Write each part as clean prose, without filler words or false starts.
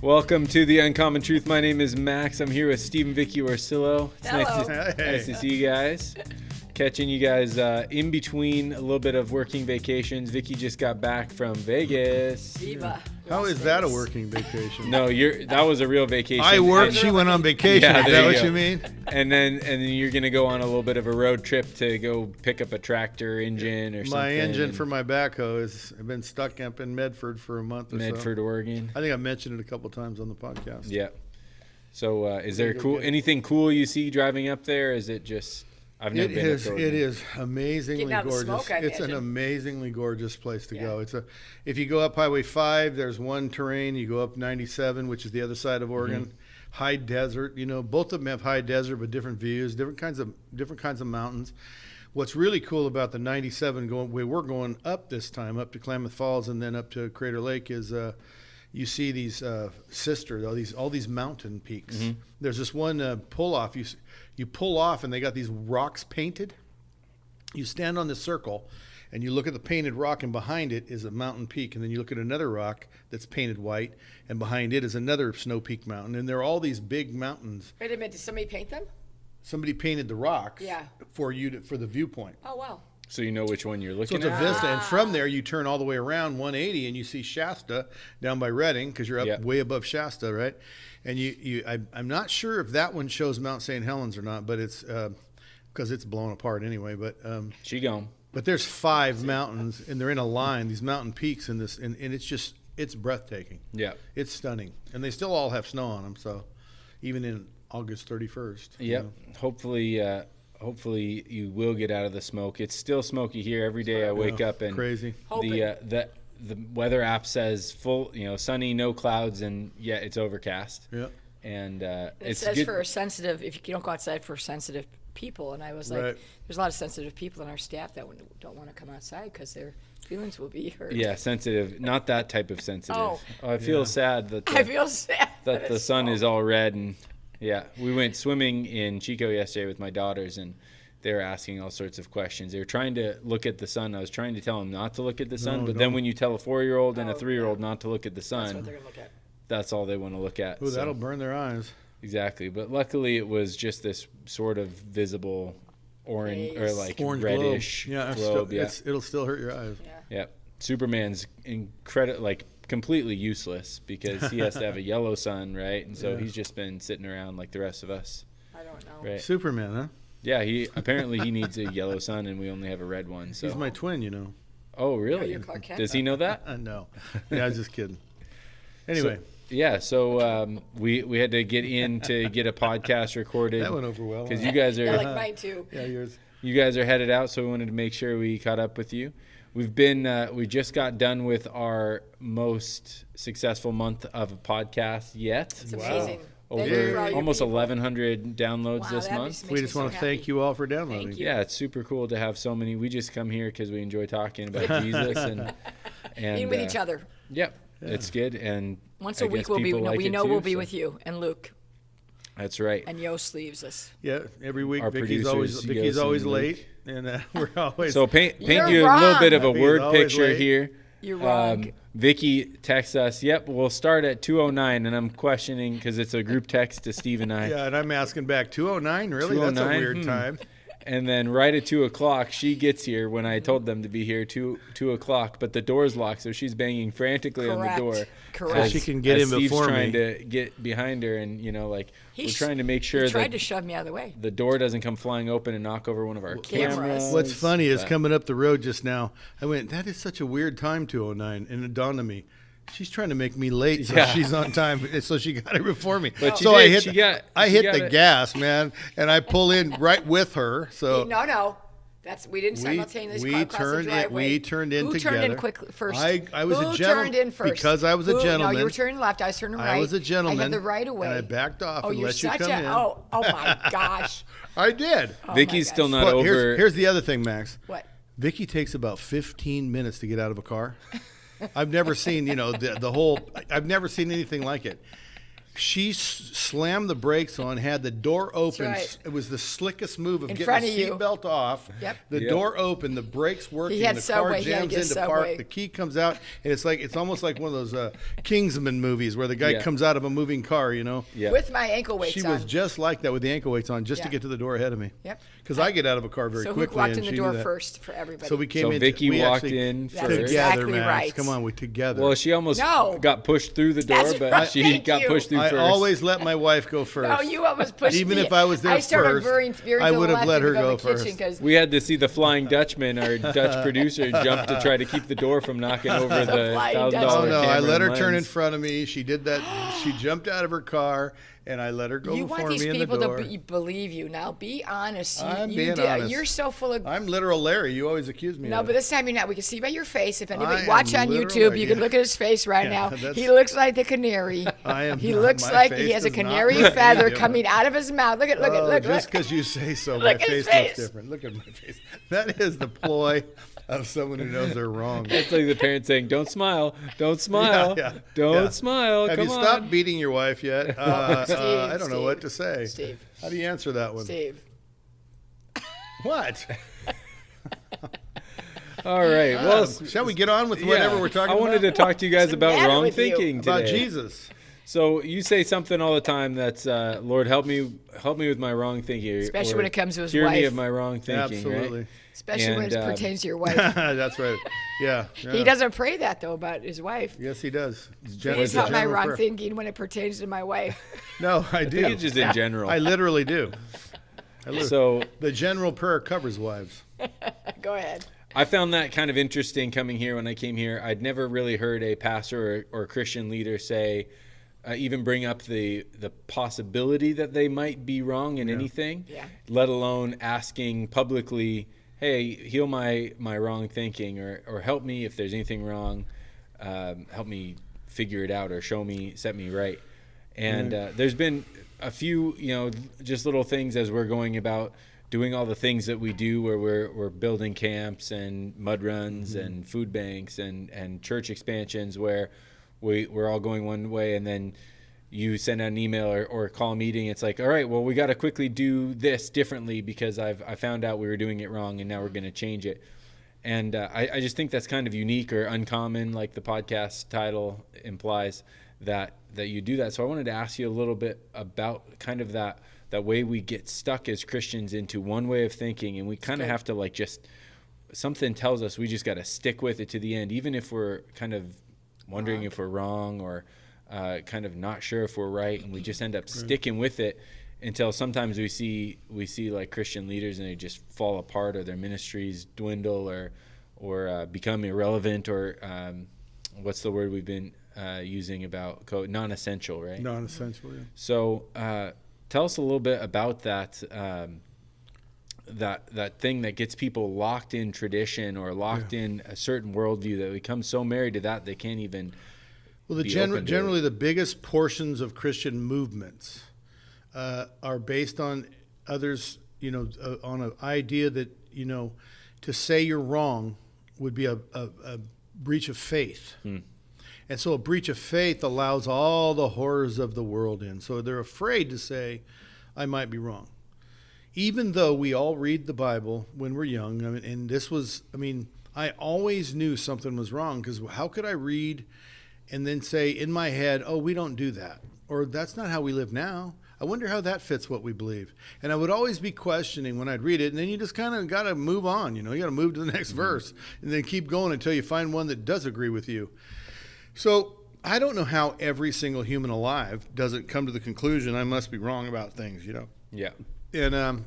Welcome to The Uncommon Truth. My name is Max. I'm here with Steve and Vicki Orsillo. It's Hello. nice to see you guys. Catching you guys in between a little bit of working vacations. Vicki just got back from Vegas. Viva. How is that a working vacation? No, that was a real vacation. I worked, she went on vacation. Yeah, Is there that you what go. you mean? And then you're going to go on a little bit of a road trip to go pick up a tractor engine or something. My engine for my backhoe has been stuck up in Medford for a month or so. Medford, Oregon. I think I mentioned it a couple times on the podcast. Yeah. So is there anything cool you see driving up there? Is it just... I've never been up there. It is amazingly Getting out of the gorgeous. smoke, I It's an imagine. amazingly gorgeous place to Yeah. go. If you go up Highway 5, there's one terrain. You go up 97, which is the other side of Oregon. High desert. You know, both of them have high desert, but different views, different kinds of mountains. What's really cool about the 97 we're going up this time, up to Klamath Falls and then up to Crater Lake, is you see these all these mountain peaks. There's this one pull off. You pull off and they got these rocks painted. You stand on the circle and you look at the painted rock, and behind it is a mountain peak. And then you look at another rock that's painted white, and behind it is another snow peak mountain. And there are all these big mountains. Wait a minute, did somebody paint them? Somebody painted the rocks Yeah. for the viewpoint. Oh, wow. So you know which one you're So looking it's a at? vista, and from there you turn all the way around 180, and you see Shasta down by Redding, because you're up way above Shasta, right? And I'm not sure if that one shows Mount St. Helens or not, but it's because it's blown apart anyway. But She gone. but there's 5 mountains, and they're in a line. These mountain peaks and it's breathtaking. Yeah. It's stunning, and they still all have snow on them. So even in August 31st. Yep. Hopefully you will get out of the smoke. It's still smoky here. Every day I wake up and crazy. The weather app says full, sunny, no clouds, and yet it's overcast. Yeah. And It says for sensitive, if you don't go outside for sensitive people, and I was like, Right. there's a lot of sensitive people in our staff that don't want to come outside because their feelings will be hurt. Yeah, sensitive. Not that type of sensitive. Oh. I feel sad that I feel sad that the sun is all red. And yeah, we went swimming in Chico yesterday with my daughters, and they were asking all sorts of questions. They were trying to look at the sun. I was trying to tell them not to look at the sun, but then when you tell a 4-year-old and a 3-year-old not to look at the sun, That's what they're going to look at. that's all they want to look at. Ooh, that'll burn their eyes. Exactly. But luckily it was just this sort of visible orange or like Orange reddish globe. globe. It'll still hurt your eyes. Yeah. Yeah. Superman's completely useless because he has to have a yellow sun, right? And so he's just been sitting around like the rest of us. I don't know. Right. Superman, huh? Yeah, he needs a yellow sun and we only have a red one. So He's my twin, you know. Oh, really? you're Clark Kent? Does he know that? No. Yeah, I was just kidding. Anyway, So we had to get in to get a podcast recorded. that went over well. Because you guys I are like mine too. Yeah, yours. You guys are headed out, so we wanted to make sure we caught up with you. We just got done with our most successful month of a podcast yet. It's amazing. Over Thank you for all your almost people. 1,100 downloads Wow, this that month. makes We me just so want to happy. thank you all for downloading. Thank you. Yeah, it's super cool to have so many. We just come here because we enjoy talking about Jesus and Being with each other. Yep, it's good. And Once I a week guess we'll be. people like We it know too, we'll be so- with you and Luke That's right. and Yost leaves us. Yeah, every week Our Vicky's producers, always Yos and late, and we're always. So paint You're you a little wrong. bit of a He's word always picture late. here. You're wrong. Vicky texts us, yep, we'll start at 2:09, and I'm questioning because it's a group text to Steve and I. yeah, and I'm asking back 2:09. Really, that's a 2:09? weird time. And then right at 2 o'clock, she gets here when I told them to be here 2 o'clock, but the door's locked, so she's banging frantically on the Correct. door. Correct. as- She can get as in Steve's before trying me. to get behind her, and we're He trying to make sure He tried that to shove me out of the way. the door doesn't come flying open and knock over one of our cameras. What's funny is but- coming up the road just now, I went, that is such a weird time, 2:09, and it dawned on me. She's trying to make me late, so Yeah. she's on time, so she got it before me. But she so did. I hit, She got- I she hit got the it. gas, man, and I pull in right with her. So No. We didn't simultaneously cross the driveway. we turned in Who together. turned in quick first? I was Who a gentleman turned in first? because I was a No, gentleman. you were turning left. I was turning right. I was a gentleman. I had the right of way. And I backed off Oh, and you're let you such come a. in. Oh my gosh. I did. Oh, Vicky's my still gosh. not But over. here's the other thing, Max. What? Vicky takes about 15 minutes to get out of a car. I've never seen, the whole. I've never seen anything like it. She slammed the brakes on, had the door open. right. It was the slickest move of In getting front the of you. seatbelt off. Yep. The door open, the brakes working, had the Subway, car he had to jams get into Subway. park, the key comes out, and it's almost like one of those Kingsman movies where the guy Yeah. comes out of a moving car, you know. Yeah. With my ankle weights She on. was just like that with the ankle weights on, just to Yeah. get to the door ahead of me. Yep. Because I get out of a car very so quickly, who walked and in the she door knew that. first for everybody? So we came So in. Vicki we walked actually- in That's first. together, exactly Max. right. Come on, we together. Well, she almost No. got pushed through the door, That's but right. she Thank got you. pushed through I first. always let my wife go first. No, you almost pushed Even me. if I was there I started first, veering I to the would have left let and her go go to the kitchen first. 'cause We had to see the Flying Dutchman, our Dutch producer, jump to try to keep the door from knocking over the Flying $1,000 Dutchman. Oh no! I camera let her and turn in lens. front of me. She did that. She jumped out of her car, and I let her go you before want these me in the people door. to believe you. Now, be honest. I'm being honest. You're so full of. I'm literal Larry. You always accuse me. No, of but it. this time you're not. We can see by your face. If anybody I watch am on literal YouTube, Larry, you can yeah. look at his face right Yeah, now. that's- He looks like the canary. I am. He not- looks my like face he has a does not canary look feather any coming different. out of his mouth. Look at Just look. because you say so, Look my at his face face. looks different. Look at my face. That is the ploy of someone who knows they're wrong. It's like the parent saying, "Don't smile, don't smile, Yeah, don't yeah. smile." Have Come you on. stopped beating your wife yet? Steve, I don't know Steve, what to say. Steve. How do you answer that one? Steve. What? All right. Well, Shall we get on with whatever yeah, we're talking I about? wanted to talk to you guys What's the about matter wrong with you? thinking today. About Jesus. So you say something all the time that's, "Lord, help me with my wrong thinking," Especially or when it comes to his cure me wife. of my wrong thinking. Absolutely. Right? Especially when it And, pertains to your wife. That's right. Yeah. He doesn't pray that though about his wife. Yes, he does. It's Please a help my general wrong prayer. thinking when it pertains to my wife. No, I I do. think it's just in general. I literally do. So The general prayer covers wives. Go ahead. I found that kind of interesting coming here. When I came here, I'd never really heard a pastor or Christian leader say, even bring up the possibility that they might be wrong in anything, Yeah. let alone asking publicly, "Hey, heal my wrong thinking, or help me if there's anything wrong, help me figure it out, or set me right." And there's been a few, just little things as we're going about doing all the things that we do, where we're building camps and mud runs and food banks and church expansions, where we're all going one way, and then you send out an email or call a meeting. It's like, all right, well, we got to quickly do this differently because I found out we were doing it wrong, and now we're going to change it. And I just think that's kind of unique or uncommon, like the podcast title implies, that you do that. So I wanted to ask you a little bit about kind of that way we get stuck as Christians into one way of thinking, and we kind of have to something tells us we just got to stick with it to the end, even if we're kind of wondering if we're wrong, or kind of not sure if we're right, and we just end up sticking with it until sometimes we see like Christian leaders and they just fall apart, or their ministries dwindle, or become irrelevant, or what's the word we've been using about non-essential, right? Non-essential, yeah. So tell us a little bit about that that thing that gets people locked in tradition, or locked in a certain worldview, that become so married to that they can't even. Well, generally the biggest portions of Christian movements are based on others, on an idea that, to say you're wrong would be a breach of faith. And so a breach of faith allows all the horrors of the world in. So they're afraid to say, I might be wrong. Even though we all read the Bible when we're young, I always knew something was wrong, because how could I read and then say in my head, oh, we don't do that, or that's not how we live now. I wonder how that fits what we believe. And I would always be questioning when I'd read it, and then you just kind of got to move on. You got to move to the next verse, and then keep going until you find one that does agree with you. So I don't know how every single human alive doesn't come to the conclusion I must be wrong about things, Yeah. And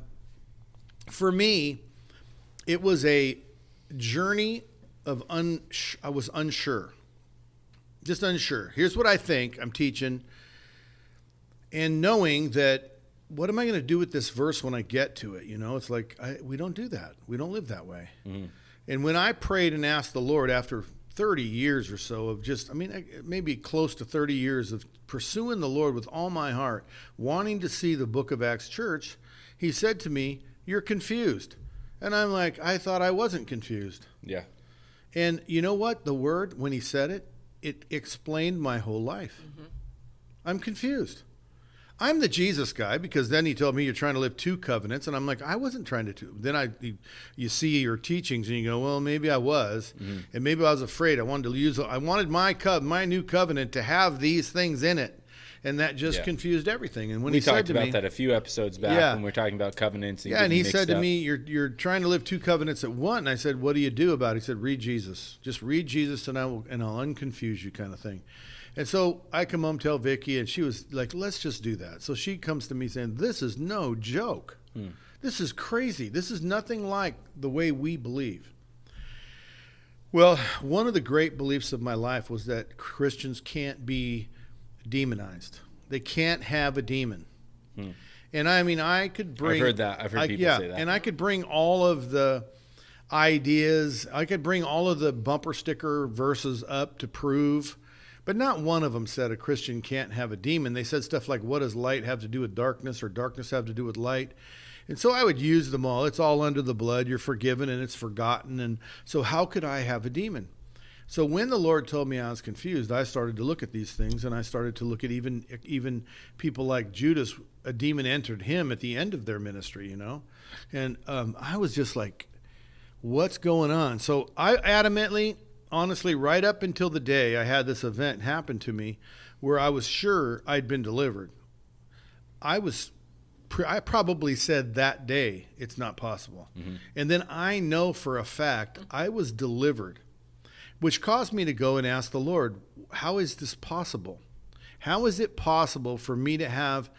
for me, it was a journey of I was unsure. Just unsure. Here's what I think I'm teaching. And knowing that, what am I going to do with this verse when I get to it? It's like, we don't do that. We don't live that way. Mm-hmm. And when I prayed and asked the Lord after 30 years or so of maybe close to 30 years of pursuing the Lord with all my heart, wanting to see the Book of Acts church, he said to me, you're confused. And I'm like, I thought I wasn't confused. Yeah. And you know what? The word, when he said it, it explained my whole life. I'm confused. I'm the Jesus guy, because then he told me you're trying to live 2 covenants. And I'm like, I wasn't trying to do. Then you see your teachings and you go, well, maybe I was. And maybe I was afraid. I wanted my new covenant to have these things in it. And that just confused everything. And when we he said talked to about me, that a few episodes back when we were talking about covenants. And he said to me, you're trying to live 2 covenants at one. And I said, what do you do about it? He said, read Jesus. Just read Jesus and I'll unconfuse you, kind of thing. And so I come home, tell Vicki, and she was like, let's just do that. So she comes to me saying, this is no joke. This is crazy. This is nothing like the way we believe. Well, one of the great beliefs of my life was that Christians can't be demonized. They can't have a demon. And I mean, I could bring... I've heard that. I've heard people say that. And I could bring all of the ideas. I could bring all of the bumper sticker verses up to prove... But not one of them said a Christian can't have a demon. They said stuff like, what does light have to do with darkness, or darkness have to do with light? And so I would use them all. It's all under the blood. You're forgiven and it's forgotten. And so how could I have a demon? So when the Lord told me I was confused, I started to look at these things, and I started to look at even people like Judas. A demon entered him at the end of their ministry, you know? And I was just like, what's going on? So I adamantly... Honestly, right up until the day I had this event happen to me where I was sure I'd been delivered, I probably said that day, it's not possible. And then I know for a fact I was delivered, which caused me to go and ask the Lord, how is this possible? How is it possible for me to have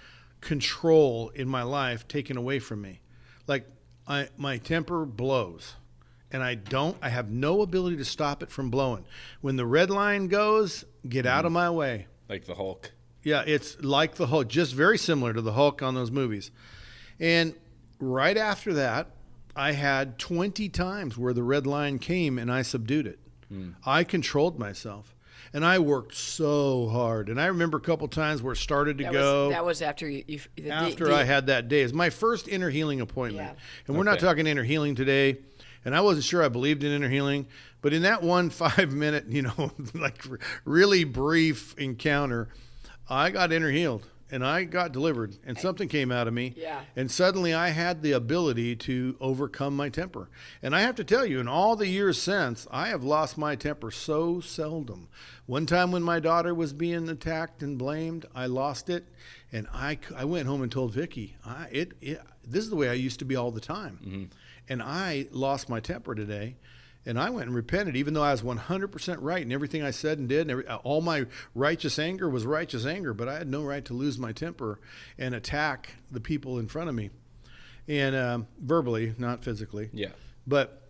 control in my life taken away from me? Like my temper blows. And I have no ability to stop it from blowing. When the red line goes, get out of my way. Like the Hulk. Yeah, it's like the Hulk, just very similar to the Hulk on those movies. And right after that, I had 20 times where the red line came and I subdued it. I controlled myself. And I worked so hard. And I remember a couple times where it started to go. That was after I had that day. It's my first inner healing appointment. Yeah. And we're not talking inner healing today. And I wasn't sure I believed in inner healing, but in that 5-minute, like really brief encounter, I got inner healed and I got delivered, and something came out of me. Yeah. And suddenly I had the ability to overcome my temper. And I have to tell you, in all the years since, I have lost my temper so seldom. One time when my daughter was being attacked and blamed, I lost it. And I went home and told Vicki, this is the way I used to be all the time. And I lost my temper today, and I went and repented, even though I was 100% right in everything I said and did. And all my righteous anger was righteous anger, but I had no right to lose my temper and attack the people in front of me, and verbally, not physically. Yeah. But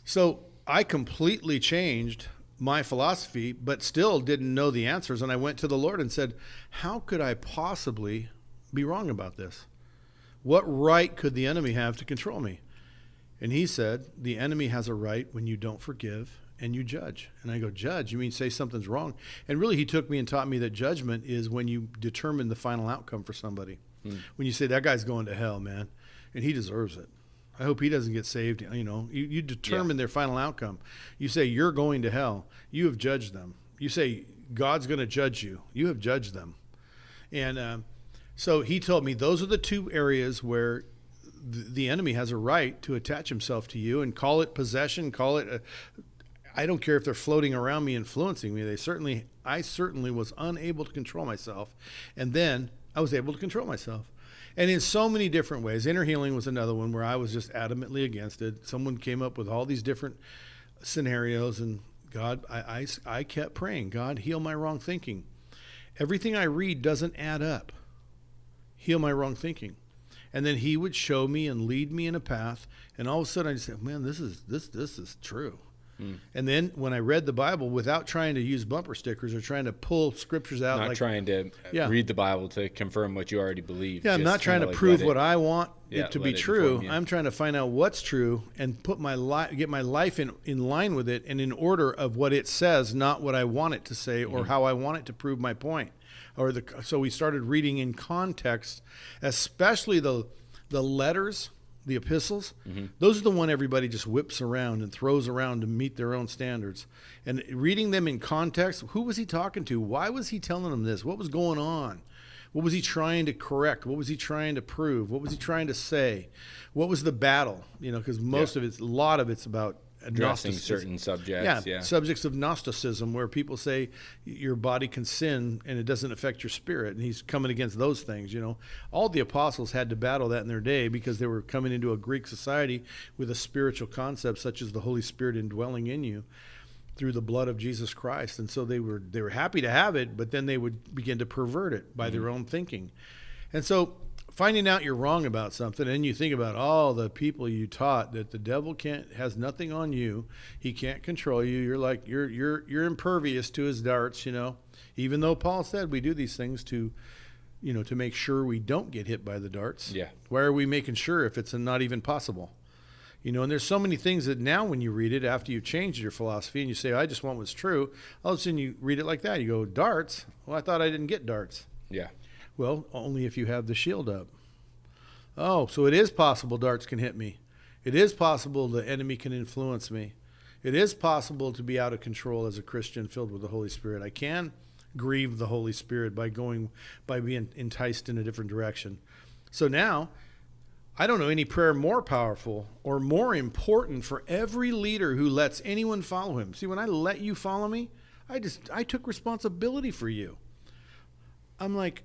so I completely changed my philosophy, but still didn't know the answers. And I went to the Lord and said, how could I possibly be wrong about this? What right could the enemy have to control me? And he said, the enemy has a right when you don't forgive and you judge. And I go, judge? You mean say something's wrong? And really, he took me and taught me that judgment is when you determine the final outcome for somebody. When you say, that guy's going to hell, man, and he deserves it. I hope he doesn't get saved. You determine their final outcome. You say, you're going to hell. You have judged them. You say, God's going to judge you. You have judged them. And so he told me those are the 2 areas where the enemy has a right to attach himself to you, and call it possession, call it I don't care if they're floating around me, influencing me. I certainly was unable to control myself, and then I was able to control myself. And in so many different ways. Inner healing was another one where I was just adamantly against it. Someone came up with all these different scenarios, and God, I kept praying, God, heal my wrong thinking. Everything I read doesn't add up. Heal my wrong thinking. And then he would show me and lead me in a path. And all of a sudden I just said, man, this is true. And then when I read the Bible, without trying to use bumper stickers or trying to pull scriptures out, not trying to read the Bible to confirm what you already believe. Yeah, I'm not trying to prove what I want it to be true. I'm trying to find out what's true and put get my life in line with it and in order of what it says, not what I want it to say or how I want it to prove my point. So we started reading in context, especially the letters the epistles, those are the one everybody just whips around and throws around to meet their own standards. And reading them in context, who was he talking to? Why was he telling them this? What was going on? What was he trying to correct? What was he trying to prove? What was he trying to say? What was the battle? Because a lot of it's about addressing certain subjects. Yeah, subjects of Gnosticism, where people say your body can sin and it doesn't affect your spirit, and he's coming against those things. All the apostles had to battle that in their day because they were coming into a Greek society with a spiritual concept such as the Holy Spirit indwelling in you through the blood of Jesus Christ. And so they were happy to have it, but then they would begin to pervert it by their own thinking. And so finding out you're wrong about something, and you think about all the people you taught that the devil has nothing on you, he can't control you. You're like you're impervious to his darts. Even though Paul said we do these things to make sure we don't get hit by the darts. Yeah. Why are we making sure if it's not even possible? And there's so many things that now when you read it after you've changed your philosophy and you say I just want what's true, all of a sudden you read it like that. You go, darts? Well, I thought I didn't get darts. Yeah. Well, only if you have the shield up. Oh, so it is possible darts can hit me. It is possible the enemy can influence me. It is possible to be out of control as a Christian filled with the Holy Spirit. I can grieve the Holy Spirit by being enticed in a different direction. So now, I don't know any prayer more powerful or more important for every leader who lets anyone follow him. See, when I let you follow me, I took responsibility for you. I'm like,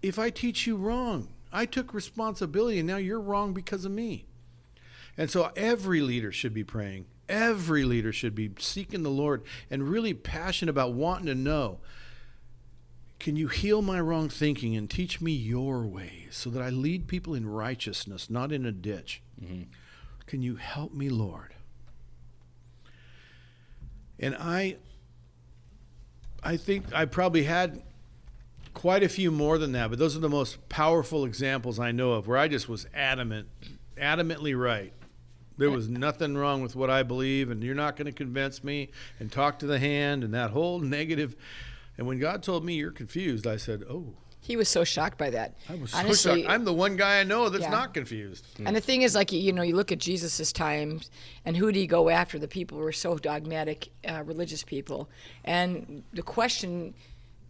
if I teach you wrong, I took responsibility, and now you're wrong because of me. And so every leader should be praying. Every leader should be seeking the Lord and really passionate about wanting to know, can you heal my wrong thinking and teach me your ways so that I lead people in righteousness, not in a ditch? Mm-hmm. Can you help me, Lord? And I think I probably had quite a few more than that, but those are the most powerful examples I know of where I just was adamantly right. There was nothing wrong with what I believe, and you're not going to convince me, and talk to the hand, and that whole negative. And when God told me you're confused, I said, oh. He was so shocked by that. I was honestly, so shocked. I'm the one guy I know that's not confused. And the thing is, like, you look at Jesus' times, and who did he go after? The people who were so dogmatic, religious people. And the question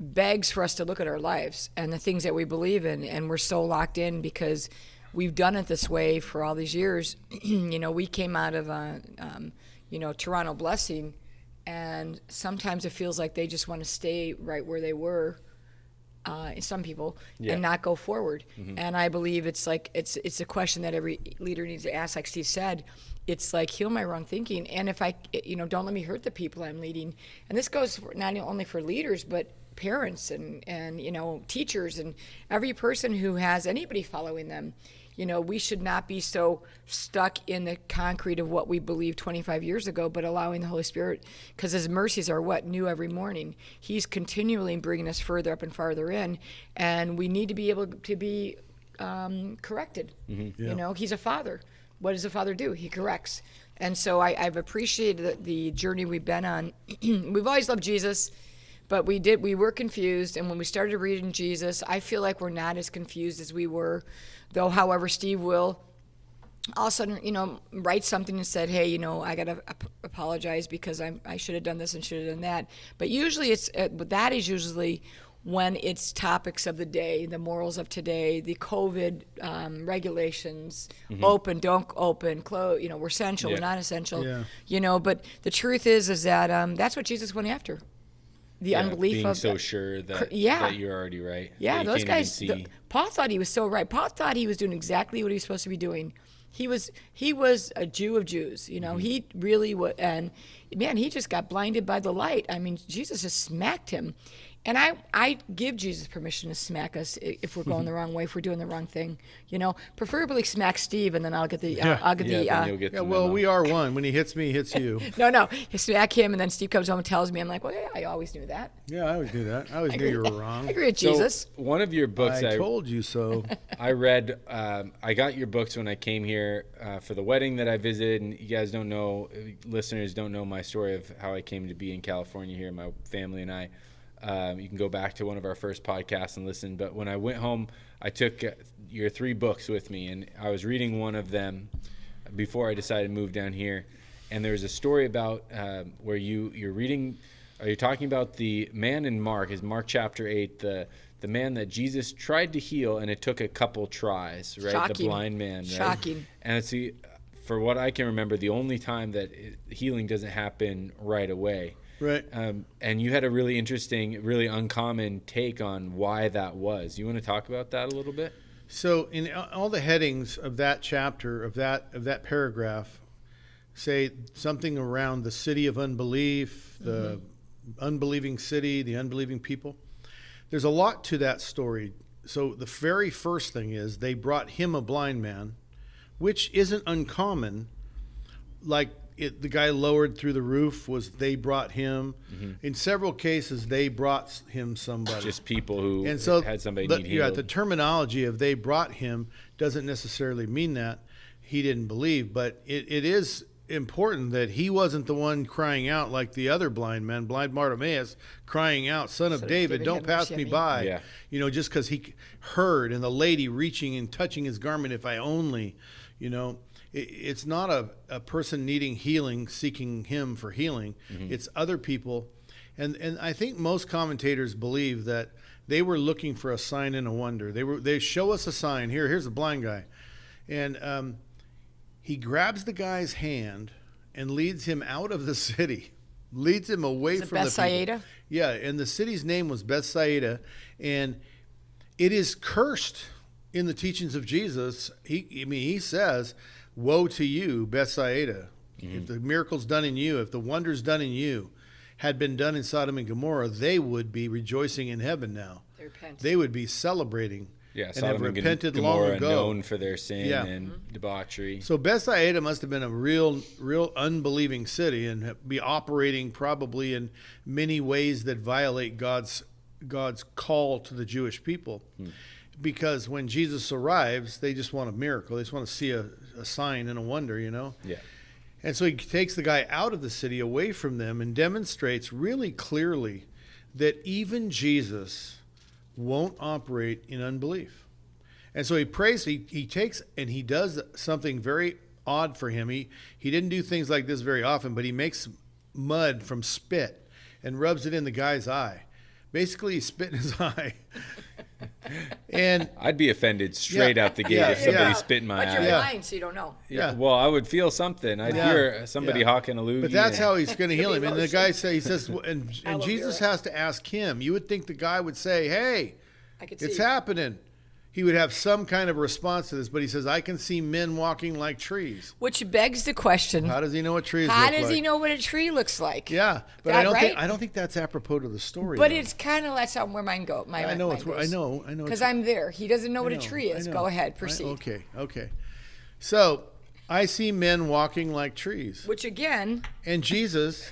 begs for us to look at our lives and the things that we believe in, and we're so locked in because we've done it this way for all these years. We came out of Toronto Blessing, and sometimes it feels like they just want to stay right where they were, some people, and not go forward. Mm-hmm. And I believe it's a question that every leader needs to ask. Like Steve said, it's like, heal my wrong thinking, and if I, don't let me hurt the people I'm leading. And this goes not only for leaders, but parents and teachers and every person who has anybody following them. We should not be so stuck in the concrete of what we believed 25 years ago, but allowing the Holy Spirit, because his mercies are new every morning. He's continually bringing us further up and farther in, and we need to be able to be corrected. Mm-hmm. Yeah. He's a father. What does a father do? He corrects. And so I've appreciated the journey we've been on. We've always loved Jesus, but we were confused, and when we started reading Jesus, I feel like we're not as confused as we were, though. However, Steve will all of a sudden, write something and said, hey, I got to apologize because I should have done this and should have done that. But usually that is usually when it's topics of the day, the morals of today, the COVID regulations, mm-hmm. open, don't open, close, we're essential, we're not essential, but the truth is that that's what Jesus went after. The unbelief being of so sure that you're already right. Yeah, those guys. Paul thought he was so right. Paul thought he was doing exactly what he was supposed to be doing. He was a Jew of Jews. Mm-hmm. He really was, and man, he just got blinded by the light. I mean, Jesus just smacked him. And I give Jesus permission to smack us if we're going the wrong way, if we're doing the wrong thing. Preferably smack Steve, and then I'll get the well, we are one. When he hits me, he hits you. No, you smack him, and then Steve comes home and tells me. I'm like, well, yeah, I always knew that. Yeah, I always knew that. I always knew you were wrong. I agree with Jesus. So one of your books, I told you so. I read. I got your books when I came here for the wedding that I visited, and you guys don't know, listeners don't know my story of how I came to be in California here, my family and I. You can go back to one of our first podcasts and listen. But when I went home, I took your 3 books with me, and I was reading one of them before I decided to move down here. And there's a story about where you're reading, or you're talking about the man in Mark chapter 8, the man that Jesus tried to heal, and it took a couple tries, right? Shocking. The blind man, right? Shocking. And it's for what I can remember, the only time that healing doesn't happen right away. Right. And you had a really interesting, really uncommon take on why that was. You want to talk about that a little bit? So in all the headings of that chapter, of that paragraph, say something around the city of unbelief, the unbelieving city, the unbelieving people. There's a lot to that story. So the very first thing is they brought him a blind man, which isn't uncommon. Like the guy lowered through the roof they brought him. In several cases, they brought him somebody. Just people who and so had somebody need healed. Yeah, the terminology of they brought him doesn't necessarily mean that he didn't believe, but it is important that he wasn't the one crying out like the other blind man, blind Bartimaeus, crying out, Son of David, don't pass me by. Yeah. Just because he heard, and the lady reaching and touching his garment, if I only, it's not a person needing healing, seeking him for healing. It's other people. And I think most commentators believe that they were looking for a sign and a wonder. They show us a sign. Here's a blind guy. And he grabs the guy's hand and leads him out of the city, leads him away from the Bethsaida? people. Yeah, and the city's name was Bethsaida, and it is cursed in the teachings of Jesus. He says, woe to you, Bethsaida. If the miracles done in you, if the wonders done in you had been done in Sodom and Gomorrah, they would be rejoicing in heaven now. They would be celebrating. Yeah, and Sodom have and repented Gomorrah long ago. known for their sin and debauchery. So Bethsaida must have been a real unbelieving city and be operating probably in many ways that violate God's call to the Jewish people. Because when Jesus arrives, they just want a miracle. They just want to see a sign and a wonder, Yeah. And so he takes the guy out of the city, away from them, and demonstrates really clearly that even Jesus won't operate in unbelief. And so he prays, he takes, and he does something very odd for him. He didn't do things like this very often, but he makes mud from spit and rubs it in the guy's eye. Basically, he spit in his eye. And I'd be offended straight out the gate if somebody spit in my But eye. you're blind, so you don't know. Yeah. Well, I would feel something. I'd hear somebody hawking a loogie. But that's how he's going to heal him. And the guy says, and Aloe Jesus vera. has to ask him. You would think the guy would say, hey, I could it's see. happening. He would have some kind of response to this, but he says, I can see men walking like trees. Which begs the question, How does he know what trees look how like? does he know what a tree looks like? Yeah, but That I don't think that's apropos to the story. But though. it's kind of that's where mine go. I know it's I know. Because I'm there. He doesn't know what a tree is. Go ahead, proceed. Okay. So I see men walking like trees. Which again, And Jesus,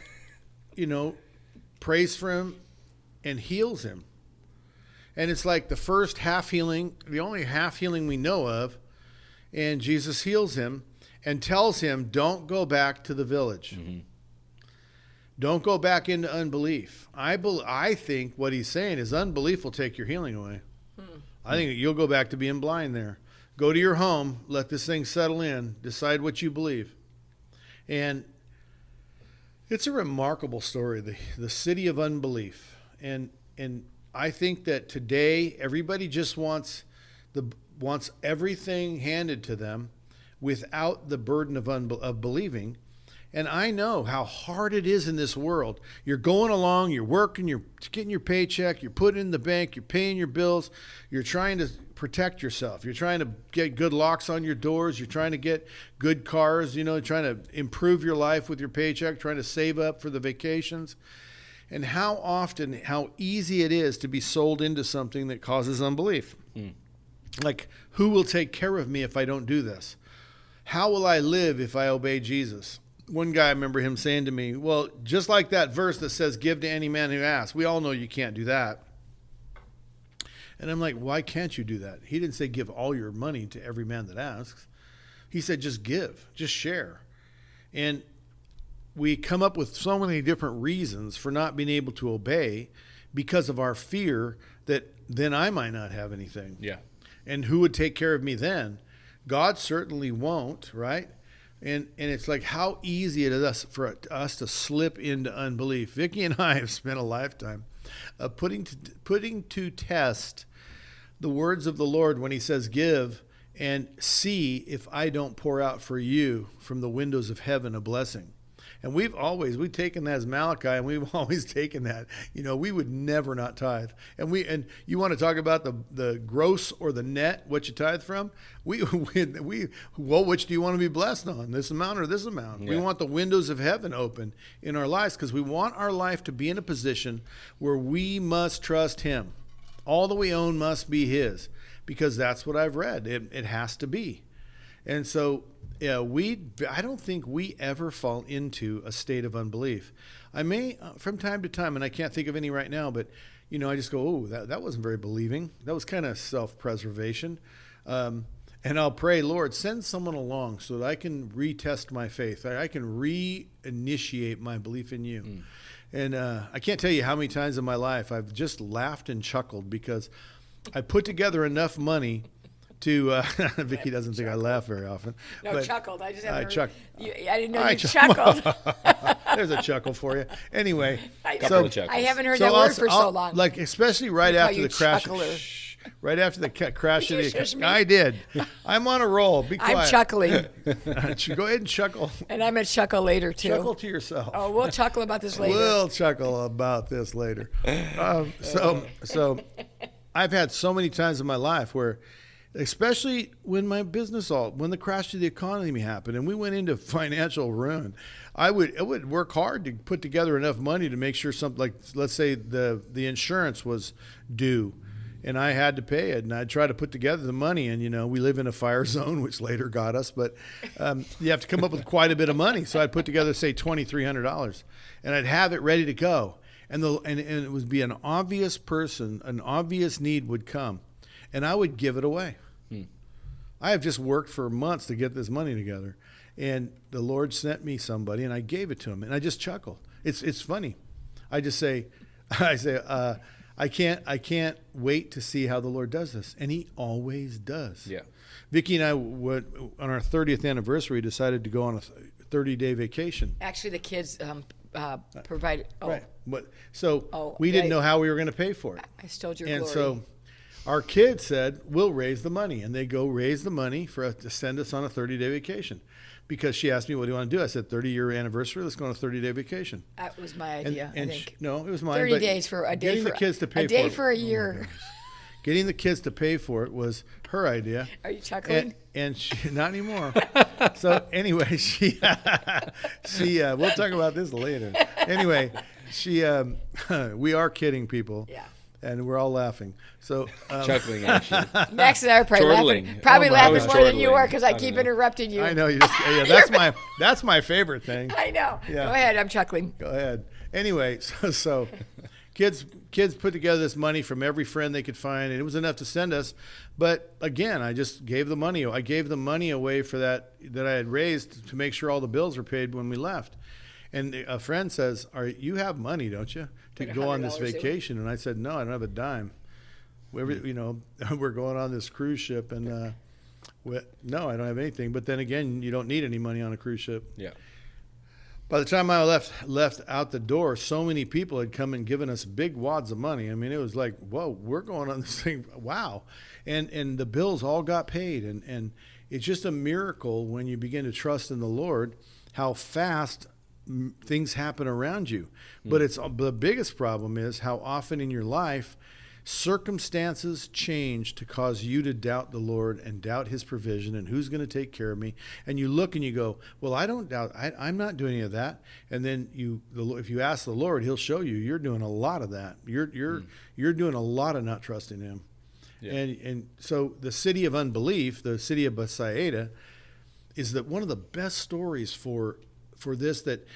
prays for him and heals him. And it's like the first half healing, the only half healing we know of. And Jesus heals him and tells him, don't go back to the village. Don't go back into unbelief. I think what he's saying is unbelief will take your healing away. I think you'll go back to being blind there. Go to your home, let this thing settle in, decide what you believe. And it's a remarkable story, the city of unbelief. And I think that today everybody just wants everything handed to them without the burden of believing. And I know how hard it is in this world. You're going along, you're working, you're getting your paycheck, you're putting it in the bank, you're paying your bills, you're trying to protect yourself. You're trying to get good locks on your doors, you're trying to get good cars, trying to improve your life with your paycheck, trying to save up for the vacations. And how easy it is to be sold into something that causes unbelief. Like, who will take care of me if I don't do this? How will I live if I obey Jesus? One guy, I remember him saying to me, well, just like that verse that says, give to any man who asks. We all know you can't do that. And I'm like, why can't you do that? He didn't say give all your money to every man that asks. He said just give, just share. And we come up with so many different reasons for not being able to obey, because of our fear that then I might not have anything. Yeah. And who would take care of me then? God certainly won't, right? And it's like how easy it is for us to slip into unbelief. Vicki and I have spent a lifetime of putting to test the words of the Lord when he says give, and see if I don't pour out for you from the windows of heaven a blessing. And we've taken that as Malachi, and we've always taken that. We would never not tithe. And you want to talk about the gross or the net, what you tithe from? Which do you want to be blessed on, this amount or this amount? Yeah. We want the windows of heaven open in our lives because we want our life to be in a position where we must trust him. All that we own must be his, because that's what I've read. It has to be. And so I don't think we ever fall into a state of unbelief. I may, from time to time, and I can't think of any right now, but, I just go, oh, that wasn't very believing. That was kind of self-preservation. And I'll pray, Lord, send someone along so that I can retest my faith. I can reinitiate my belief in you. Mm. And I can't tell you how many times in my life I've just laughed and chuckled because I put together enough money to Vicki doesn't think I laugh very often. No, but chuckled. I just haven't heard. I didn't know you chuckled. There's a chuckle for you. Anyway, I haven't heard that word for so long. Like especially right after the crash. Right after the crash of the I did. I'm on a roll. Be quiet. I'm chuckling. Go ahead and chuckle. And I'm going to chuckle later, too. Chuckle to yourself. Oh, we'll chuckle about this later. We'll chuckle about this later. So I've had so many times in my life where, especially when when the crash of the economy happened and we went into financial ruin, I would work hard to put together enough money to make sure something like, let's say the insurance was due and I had to pay it, and I'd try to put together the money, and we live in a fire zone, which later got us, but you have to come up with quite a bit of money. So I'd put together, say, $2,300, and I'd have it ready to go, and it would be an obvious need would come, and I would give it away. I have just worked for months to get this money together, and the Lord sent me somebody, and I gave it to him, and I just chuckle. It's funny. I just say, I can't wait to see how the Lord does this, and he always does. Yeah. Vicki and I on our 30th anniversary decided to go on a 30-day vacation. Actually, the kids provided. Oh. Right. We didn't know how we were going to pay for it. I stole your glory. And so our kids said, we'll raise the money. And they go raise the money to send us on a 30-day vacation. Because she asked me, what do you want to do? I said, 30-year anniversary, let's go on a 30-day vacation. That was my idea, I think. No, it was mine. 30 days for a day. Getting the kids to pay for it. A day for a year. Getting the kids to pay for it was her idea. Are you chuckling? And she, not anymore. So anyway, we'll talk about this later. Anyway, we are kidding people. Yeah. And we're all laughing. So chuckling, actually. Max and I are probably laughing more than you are because I keep interrupting you. I know that's my favorite thing. I know. Yeah. Go ahead. I'm chuckling. Go ahead. Anyway, so kids put together this money from every friend they could find, and it was enough to send us. But again, I just gave the money. I gave the money away for that I had raised to make sure all the bills were paid when we left. And a friend says, you have money, don't you, to go on this vacation? And I said, no, I don't have a dime. We're going on this cruise ship, and no, I don't have anything. But then again, you don't need any money on a cruise ship. Yeah. By the time I left out the door, so many people had come and given us big wads of money. I mean, it was like, whoa, we're going on this thing. Wow. And the bills all got paid. And it's just a miracle when you begin to trust in the Lord, how fast things happen around you. But the biggest problem is how often in your life circumstances change to cause you to doubt the Lord and doubt his provision and who's going to take care of me. And you look and you go, well, I don't doubt. I'm not doing any of that. And then if you ask the Lord, he'll show you you're doing a lot of that. You're doing a lot of not trusting him. Yeah. And so the City of Unbelief, the city of Bethsaida, is one of the best stories for this, that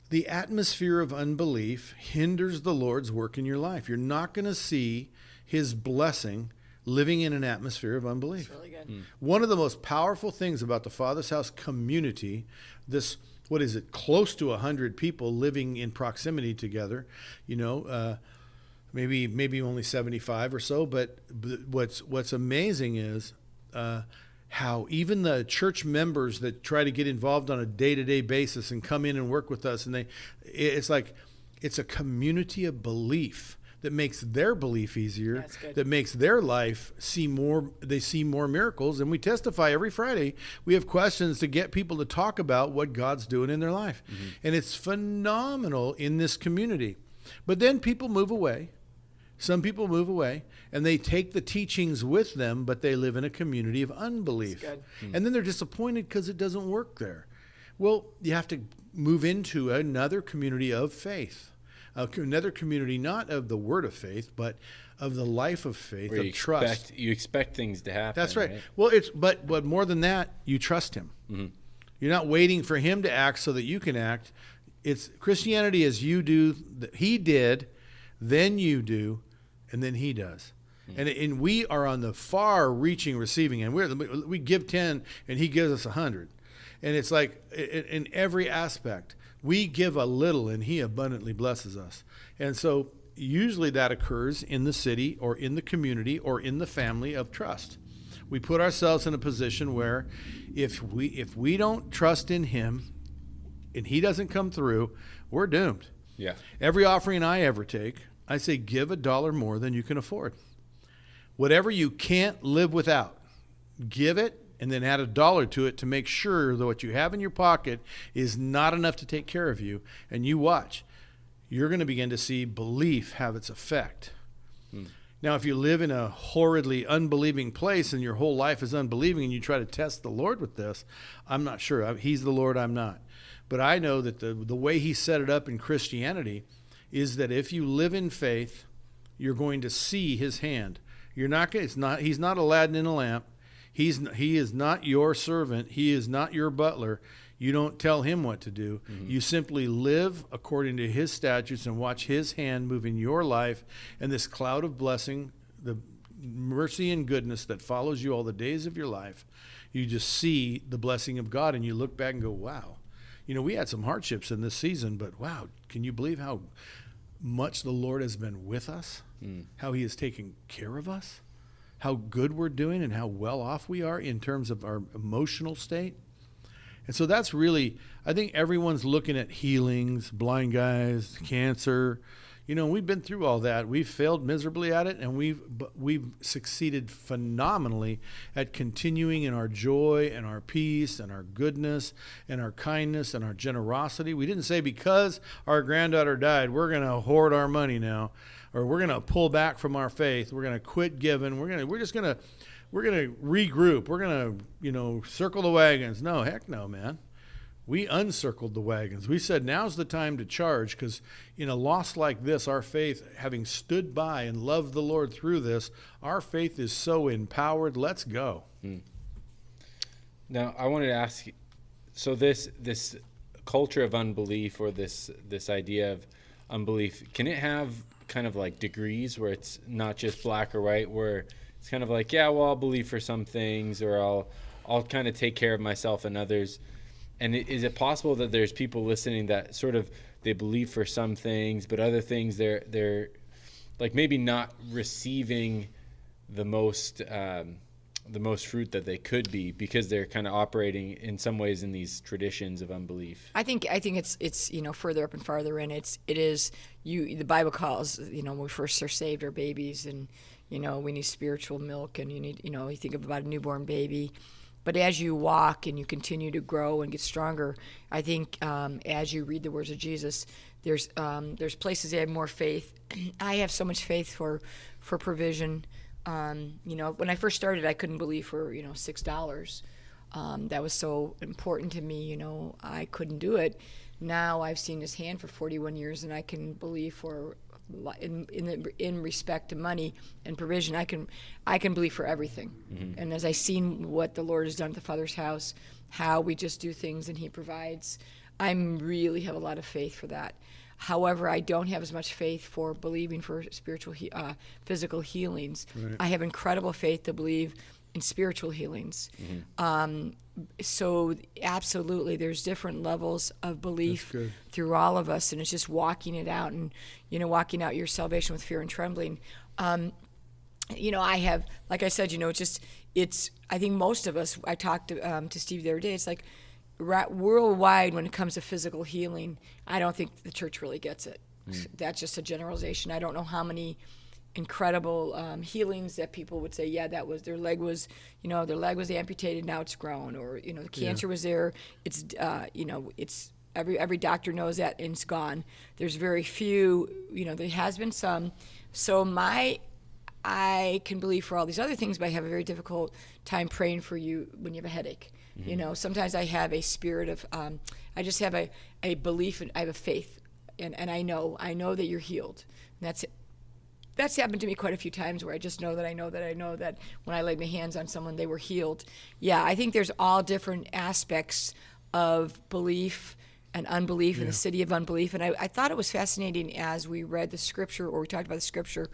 the atmosphere of unbelief hinders the Lord's work in your life. You're not going to see his blessing living in an atmosphere of unbelief. That's really good. One of the most powerful things about the Father's House community, this, what is it, close to 100 people living in proximity together, maybe only 75 or so. But what's amazing is how even the church members that try to get involved on a day-to-day basis and come in and work with us, and it's like it's a community of belief that makes their belief easier, that makes their life see more miracles. And we testify every Friday. We have questions to get people to talk about what God's doing in their life. And it's phenomenal in this community. But then people move away. Some people move away and they take the teachings with them, but they live in a community of unbelief. And then they're disappointed because it doesn't work there. Well, you have to move into another community of faith. Another community, not of the word of faith, but of the life of faith, of trust. You expect things to happen. That's right. Well, but more than that, you trust him. You're not waiting for him to act so that you can act. It's Christianity as you do. He did, then you do, and then he does. And we are on the far-reaching receiving end. We give 10, and he gives us 100. And it's like in every aspect. We give a little and he abundantly blesses us. And so usually that occurs in the city or in the community or in the family of trust. We put ourselves in a position where if we don't trust in him and he doesn't come through, we're doomed. Yeah. Every offering I ever take, I say give $1 more than you can afford. Whatever you can't live without, give it. And then add $1 to it to make sure that what you have in your pocket is not enough to take care of you. And you watch. You're going to begin to see belief have its effect. Now, if you live in a horridly unbelieving place and your whole life is unbelieving and you try to test the Lord with this, I'm not sure. He's the Lord, I'm not. But I know that the way he set it up in Christianity is that if you live in faith, you're going to see his hand. He's not Aladdin in a lamp. He is not your servant. He is not your butler. You don't tell him what to do. You simply live according to his statutes and watch his hand move in your life. And this cloud of blessing, the mercy and goodness that follows you all the days of your life, you just see the blessing of God and you look back and go, wow. We had some hardships in this season, but wow, can you believe how much the Lord has been with us? How he has taken care of us? How good we're doing and how well off we are in terms of our emotional state. And so that's really, I think everyone's looking at healings, blind guys, cancer. We've been through all that. We've failed miserably at it, and we've succeeded phenomenally at continuing in our joy and our peace and our goodness and our kindness and our generosity. We didn't say because our granddaughter died, we're going to hoard our money now. Or we're going to pull back from our faith. We're going to quit giving. We're going to regroup. We're going to, circle the wagons. No, heck no, man. We uncircled the wagons. We said, now's the time to charge, because in a loss like this, our faith, having stood by and loved the Lord through this, our faith is so empowered. Let's go. Now, I wanted to ask you, so this culture of unbelief, or this idea of unbelief, can it have kind of like degrees where it's not just black or white, where it's kind of like, yeah, well, I'll believe for some things, or I'll kind of take care of myself and others? And is it possible that there's people listening that sort of, they believe for some things, but other things they're like maybe not receiving the most fruit that they could be, because they're kind of operating in some ways in these traditions of unbelief? I think it's further up and farther in. It is the Bible calls, when we first are saved, our babies, and we need spiritual milk, and you think about a newborn baby. But as you walk and you continue to grow and get stronger, I think as you read the words of Jesus, there's places that have more faith. I have so much faith for provision. When I first started, I couldn't believe for $6. That was so important to me. I couldn't do it. Now I've seen his hand for 41 years, and I can believe for in respect to money and provision. I can believe for everything. And as I've seen what the Lord has done at the Father's house, how we just do things and he provides, I really have a lot of faith for that. However, I don't have as much faith for believing for spiritual, physical healings. Right. I have incredible faith to believe in spiritual healings. So absolutely, there's different levels of belief through all of us, and it's just walking it out, and walking out your salvation with fear and trembling. I have, like I said, it's I think most of us. I talked to Steve the other day. It's like worldwide when it comes to physical healing, I don't think the church really gets it. That's just a generalization. I don't know how many incredible healings that people would say, yeah, that was their leg was amputated, now it's grown, or the cancer was there. It's it's every doctor knows that and it's gone. There's very few. There has been some. So I can believe for all these other things, but I have a very difficult time praying for you when you have a headache. Sometimes I have a spirit of, I just have a belief, and I have a faith, and I know that you're healed. And that's it. That's happened to me quite a few times where I just know that I know that when I laid my hands on someone, they were healed. Yeah, I think there's all different aspects of belief and unbelief in the City of Unbelief. And I thought it was fascinating as we read the scripture, or we talked about the scripture,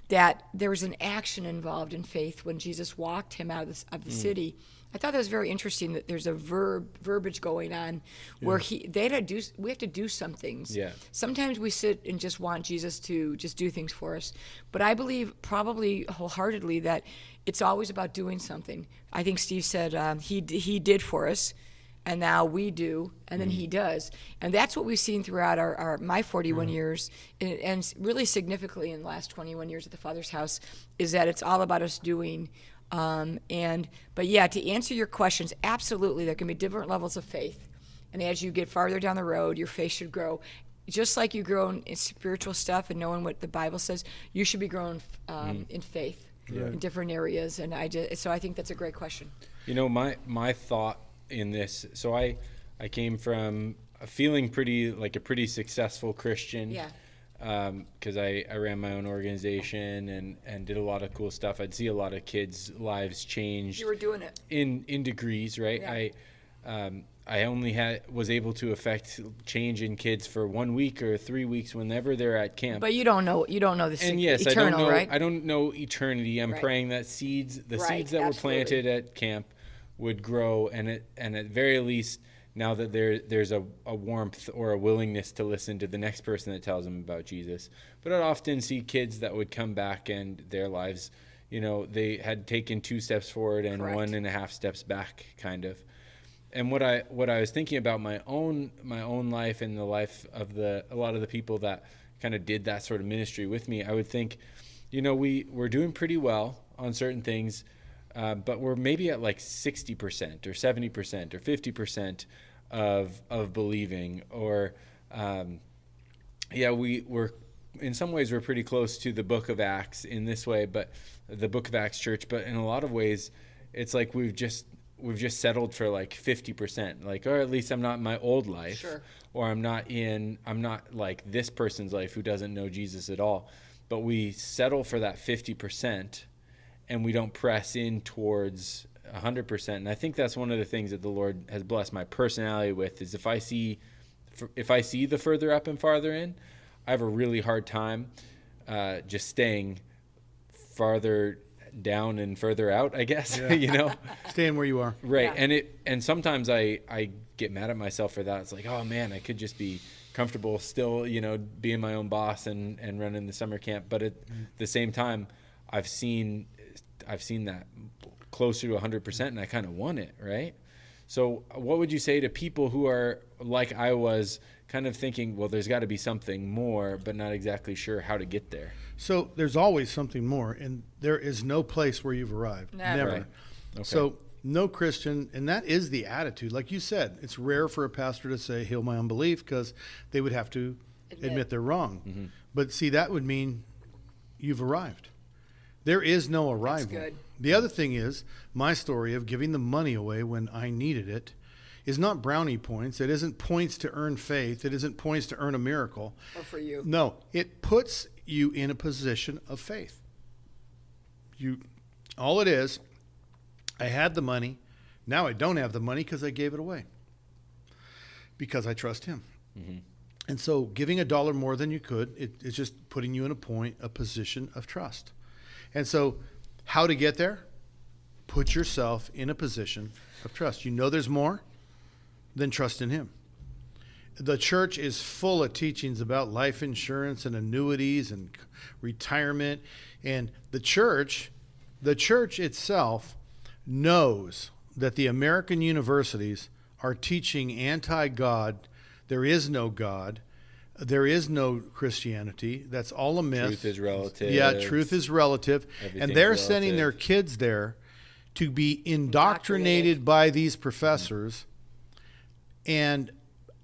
that there was an action involved in faith when Jesus walked him out of the city. I thought that was very interesting, that there's a verbiage going on where we have to do some things. Yeah. Sometimes we sit and just want Jesus to just do things for us. But I believe probably wholeheartedly that it's always about doing something. I think Steve said he did for us, and now we do, and then he does. And that's what we've seen throughout my 41 years, and really significantly in the last 21 years at the Father's house, is that it's all about us doing. But to answer your questions, absolutely, there can be different levels of faith. And as you get farther down the road, your faith should grow. Just like you grow in spiritual stuff and knowing what the Bible says, you should be growing in faith in different areas. And so I think that's a great question. My thought in this, so I came from feeling pretty successful Christian. Yeah. Because I ran my own organization and did a lot of cool stuff. I'd see a lot of kids' lives change. You were doing it in degrees, right? Yeah. I only was able to affect change in kids for 1 week or 3 weeks whenever they're at camp. But you don't know the and yes, eternal, right? I don't know eternity. I'm praying that seeds that were planted at camp would grow, and at very least, now that there's a warmth or a willingness to listen to the next person that tells them about Jesus. But I'd often see kids that would come back and their lives, they had taken 2 steps forward and 1.5 steps back, kind of. And what I was thinking about my own life and the life of a lot of the people that kind of did that sort of ministry with me, I would think, we're doing pretty well on certain things. But we're maybe at like 60% or 70% or 50% of believing, or we're in some ways we're pretty close to the Book of Acts in this way, but the Book of Acts church. But in a lot of ways, it's like we've just settled for like 50%, like, or at least I'm not in my old life, or I'm not like this person's life who doesn't know Jesus at all. But we settle for that 50%. And we don't press in towards 100%. And I think that's one of the things that the Lord has blessed my personality with, is if I see the further up and farther in, I have a really hard time just staying farther down and further out, I guess. Staying where you are. Right. Yeah. And sometimes I get mad at myself for that. It's like, oh man, I could just be comfortable still, being my own boss and running the summer camp. But at the same time, I've seen that closer to 100%, and I kind of want it, right? So what would you say to people who are like I was, kind of thinking, well, there's got to be something more, but not exactly sure how to get there? So there's always something more, and there is no place where you've arrived. Never. Right. Okay. So no Christian, and that is the attitude. Like you said, it's rare for a pastor to say, heal my unbelief, because they would have to admit they're wrong. Mm-hmm. But see, that would mean you've arrived. There is no arrival. That's good. The other thing is, my story of giving the money away when I needed it is not brownie points. It isn't points to earn faith. It isn't points to earn a miracle. Or for you. No, it puts you in a position of faith. All it is, I had the money. Now I don't have the money because I gave it away. Because I trust him. Mm-hmm. And so giving $1 more than you could, it's just putting you in a position of trust. And so how to get there? put yourself in a position of trust. You know there's more, then trust in him. The church is full of teachings about life insurance and annuities and retirement. And the church itself knows that the American universities are teaching anti-God. There is no God. There is no Christianity. That's all a myth. Truth is relative. Yeah, truth is relative. And they're sending their kids there to be indoctrinated by these professors, and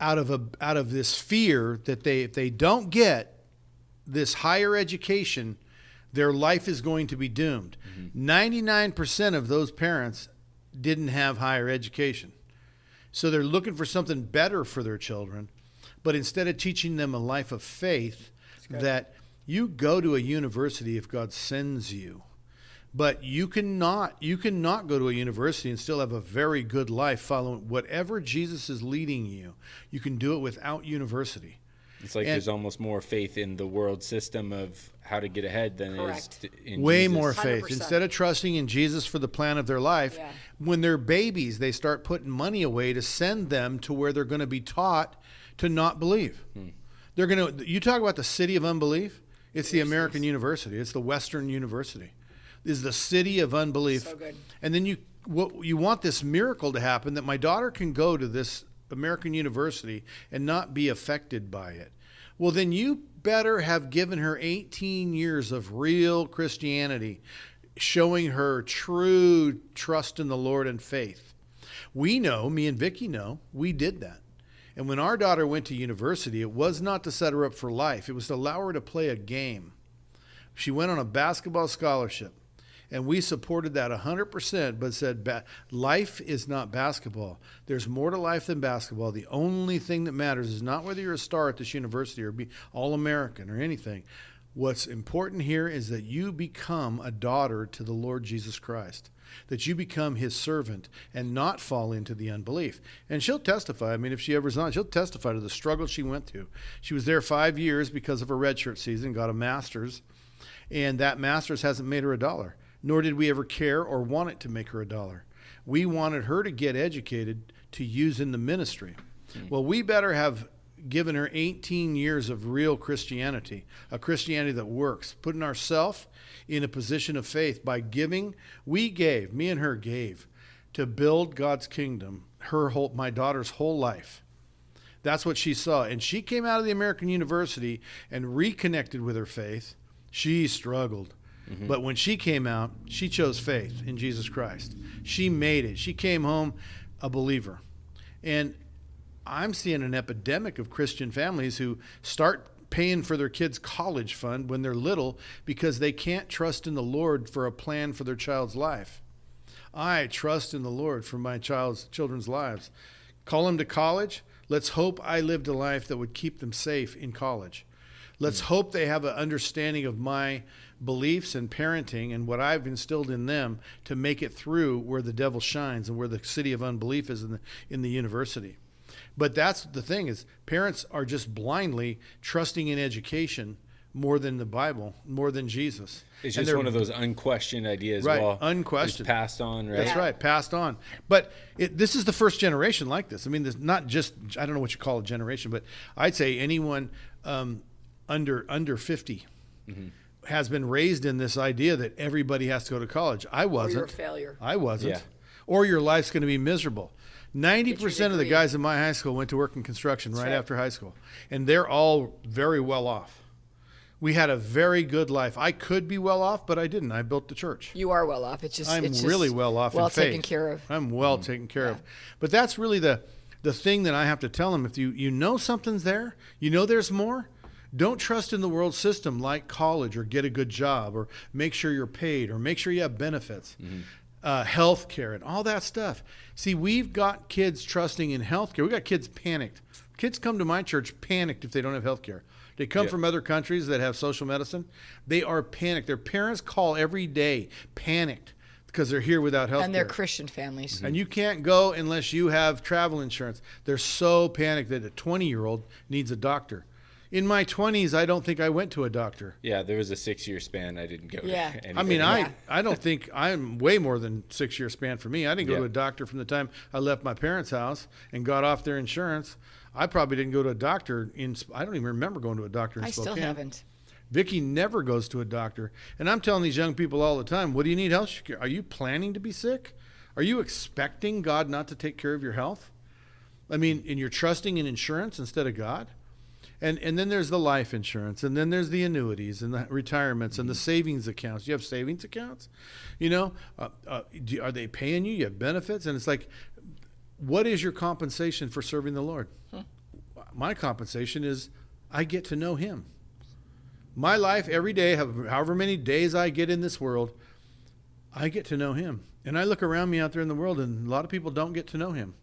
out of this fear that if they don't get this higher education, their life is going to be doomed. 99% of those parents didn't have higher education. So they're looking for something better for their children. But instead of teaching them a life of faith, that you go to a university if God sends you. But you cannot go to a university and still have a very good life following whatever Jesus is leading you. You can do it without university. It's like there's almost more faith in the world system of how to get ahead than it is in way Jesus. more faith. 100%. Instead of trusting in Jesus for the plan of their life, when they're babies, they start putting money away to send them to where they're going to be taught to not believe. They're going to. You talk about the City of Unbelief. It's the American University. It's the Western University. Is the City of Unbelief. So good. And then you want this miracle to happen, that my daughter can go to this American university and not be affected by it. Well, then you better have given her 18 years of real Christianity, showing her true trust in the Lord and faith. We know, me and Vicki know, we did that. And when our daughter went to university, it was not to set her up for life. It was to allow her to play a game. She went on a basketball scholarship. And we supported that 100%, but said life is not basketball. There's more to life than basketball. The only thing that matters is not whether you're a star at this university or be All-American or anything. What's important here is that you become a daughter to the Lord Jesus Christ, that you become his servant and not fall into the unbelief. And she'll testify. I mean, if she ever's on, she'll testify to the struggle she went through. She was there 5 years because of her redshirt season, got a master's, and that master's hasn't made her $1. Nor did we ever care or want it to make her $1. We wanted her to get educated to use in the ministry. Well, we better have given her 18 years of real Christianity, a Christianity that works, putting ourselves in a position of faith by giving. Me and her gave to build God's kingdom, my daughter's whole life. That's what she saw. And she came out of the American University and reconnected with her faith. She struggled. But when she came out, she chose faith in Jesus Christ. She made it. She came home a believer. And I'm seeing an epidemic of Christian families who start paying for their kids' college fund when they're little because they can't trust in the Lord for a plan for their child's life. I trust in the Lord for my children's lives. Call them to college. Let's hope I lived a life that would keep them safe in college. Let's hope they have an understanding of my beliefs and parenting and what I've instilled in them to make it through where the devil shines and where the City of Unbelief is in the university. But that's the thing, is parents are just blindly trusting in education more than the Bible, more than Jesus. It's just one of those unquestioned ideas. Right, well, unquestioned. It's passed on, right? That's right, passed on. But this is the first generation like this. I mean, there's not just, I don't know what you call a generation, but I'd say anyone under 50 has been raised in this idea that everybody has to go to college. I wasn't. Or you're a failure. I wasn't. Yeah. Or your life's going to be miserable. 90% of the guys in my high school went to work in construction right after high school. And they're all very well off. We had a very good life. I could be well off, but I didn't. I built the church. You are well off. It's just I'm it's really just well off well in faith. taken care of. I'm well taken care of. But that's really the thing that I have to tell them. If you know something's there, you know there's more, don't trust in the world system like college or get a good job or make sure you're paid or make sure you have benefits, health care and all that stuff. See, we've got kids trusting in health care. We've got kids panicked. Kids come to my church panicked if they don't have health care. They come from other countries that have social medicine. They are panicked. Their parents call every day panicked because they're here without health care. And they're Christian families. And you can't go unless you have travel insurance. They're so panicked that a 20-year-old needs a doctor. In my 20s, I don't think I went to a doctor. Yeah, there was a 6-year span I didn't go Yeah. to anything. I mean, Yeah. I don't think I'm way more than 6-year span for me. I didn't go Yeah. to a doctor from the time I left my parents' house and got off their insurance. I probably didn't go to a doctor I don't even remember going to a doctor in I Spokane. still haven't. Vicki never goes to a doctor. And I'm telling these young people all the time, what do you need health care? Are you planning to be sick? Are you expecting God not to take care of your health? I mean, and you're trusting in insurance instead of God? And then there's the life insurance, and then there's the annuities and the retirements and the savings accounts. You have savings accounts? You know, are they paying you? You have benefits? And it's like, what is your compensation for serving the Lord? My compensation is I get to know him. My life every day, however many days I get in this world, I get to know him. And I look around me out there in the world, and a lot of people don't get to know him.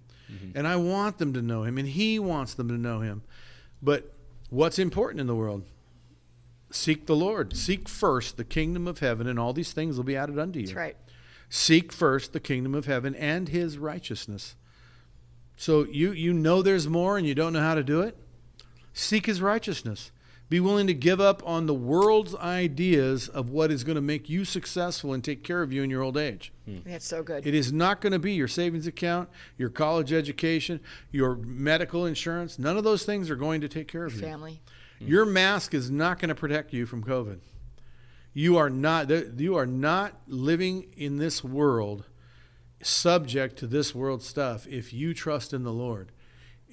And I want them to know him, and he wants them to know him. But what's important in the world? Seek the Lord. Seek first the kingdom of heaven, and all these things will be added unto you. That's right. Seek first the kingdom of heaven and his righteousness. So you know there's more and you don't know how to do it? Seek his righteousness. Be willing to give up on the world's ideas of what is going to make you successful and take care of you in your old age. That's so good. It is not going to be your savings account, your college education, your medical insurance. None of those things are going to take care of you. Family. Your mask is not going to protect you from COVID. You are not living in this world subject to this world stuff if you trust in the Lord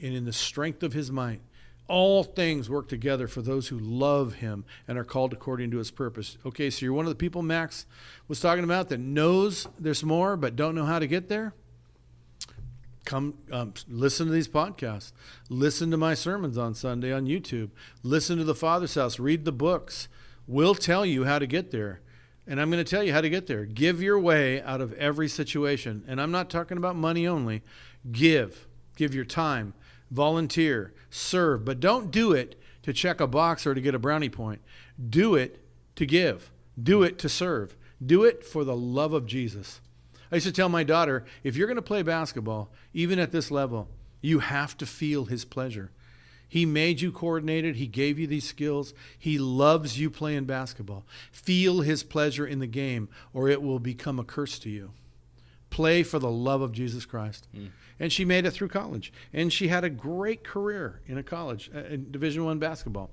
and in the strength of his might. All things work together for those who love him and are called according to his purpose. Okay, so you're one of the people Max was talking about that knows there's more but don't know how to get there? Come listen to these podcasts. Listen to my sermons on Sunday on YouTube. Listen to the Father's House. Read the books. We'll tell you how to get there. And I'm going to tell you how to get there. Give your way out of every situation. And I'm not talking about money only. Give. Give your time. Volunteer. Serve. But don't do it to check a box or to get a brownie point. Do it to give. Do it to serve. Do it for the love of Jesus. I used to tell my daughter, if you're going to play basketball, even at this level, you have to feel his pleasure. He made you coordinated. He gave you these skills. He loves you playing basketball. Feel his pleasure in the game, or it will become a curse to you. Play for the love of Jesus Christ. And she made it through college. And she had a great career in a college, in Division I basketball.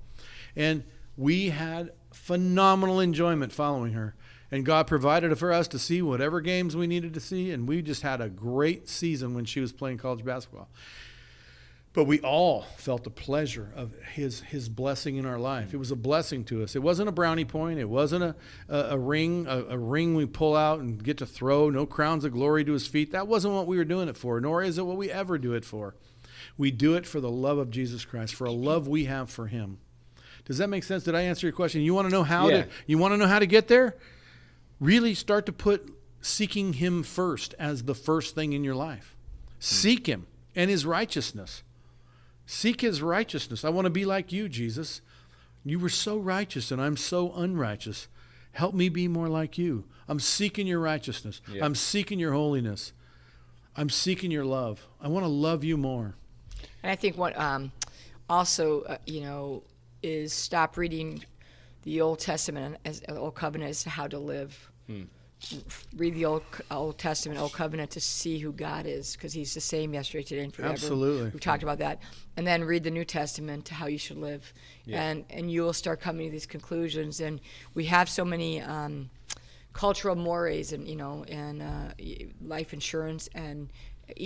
And we had phenomenal enjoyment following her. And God provided for us to see whatever games we needed to see. And we just had a great season when she was playing college basketball. But we all felt the pleasure of his blessing in our life. It was a blessing to us. It wasn't a brownie point. It wasn't a ring we pull out and get to throw. No crowns of glory to his feet. That wasn't what we were doing it for, nor is it what we ever do it for. We do it for the love of Jesus Christ, for a love we have for him. Does that make sense? Did I answer your question? You want to know how to get there? Really start to put seeking him first as the first thing in your life. Seek him and his righteousness. Seek his righteousness. I want to be like you, Jesus. You were so righteous and I'm so unrighteous. Help me be more like you. I'm seeking your righteousness. Yeah. I'm seeking your holiness. I'm seeking your love. I want to love you more. And I think what also, is stop reading the Old Testament as Old Covenant as to how to live. Read the Old Testament, Old Covenant to see who God is, because he's the same yesterday, today, and forever. Absolutely. We talked about that. And then read the New Testament to how you should live. Yeah. And you will start coming to these conclusions. And we have so many cultural mores and, life insurance and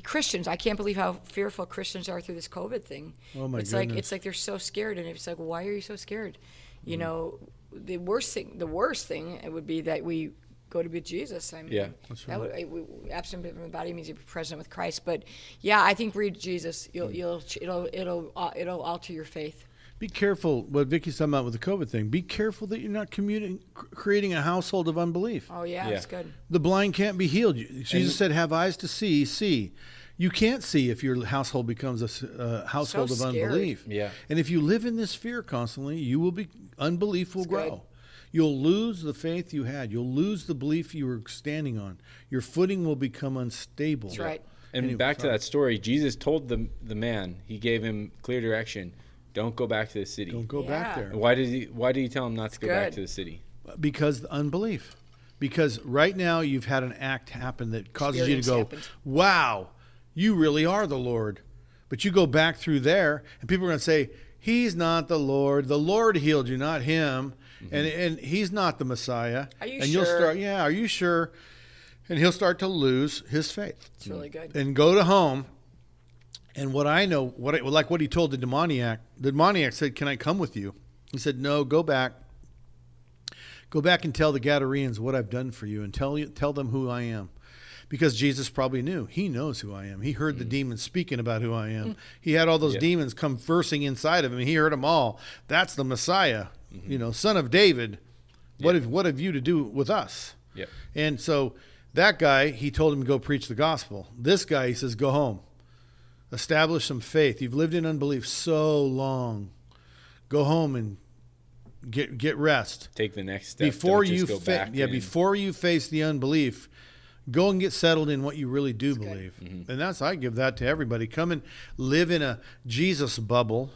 Christians. I can't believe how fearful Christians are through this COVID thing. Oh my goodness. It's like they're so scared, and it's like, why are you so scared? The worst thing it would be that we go to be with Jesus. I mean, that's right. Absent from the body means you be present with Christ. But yeah, I think read Jesus. It'll alter your faith. Be careful what Vicki's talking about with the COVID thing. Be careful that you're not creating a household of unbelief. Oh yeah, that's good. The blind can't be healed. Jesus said, "Have eyes to see, see." You can't see if your household becomes a household of unbelief. Yeah. And if you live in this fear constantly, unbelief will grow. Good. You'll lose the faith you had. You'll lose the belief you were standing on. Your footing will become unstable. That's right. And back to that story, Jesus told the man, he gave him clear direction, don't go back to the city. Don't go back there. Why did he tell him not to go back Good. to the city? Because the unbelief. Because right now you've had an act happen that causes you to Experience go, happened. wow, you really are the Lord. But you go back through there, and people are going to say, he's not the Lord. The Lord healed you, not him. And he's not the Messiah. Are you and sure? You'll start, are you sure? And he'll start to lose his faith. It's really good. And go to home. And what I know, like what he told the demoniac said, can I come with you? He said, no, go back. Go back and tell the Gadareans what I've done for you and tell them who I am. Because Jesus probably knew. He knows who I am. He heard the demons speaking about who I am. He had all those demons come conversing inside of him. He heard them all. That's the Messiah, Son of David. What have you to do with us? Yep. And so that guy, he told him to go preach the gospel. This guy, he says, go home. Establish some faith. You've lived in unbelief so long. Go home and get rest. Take the next step. Before Don't you just go back before you face the unbelief, go and get settled in what you really do believe. Mm-hmm. And I give that to everybody. Come and live in a Jesus bubble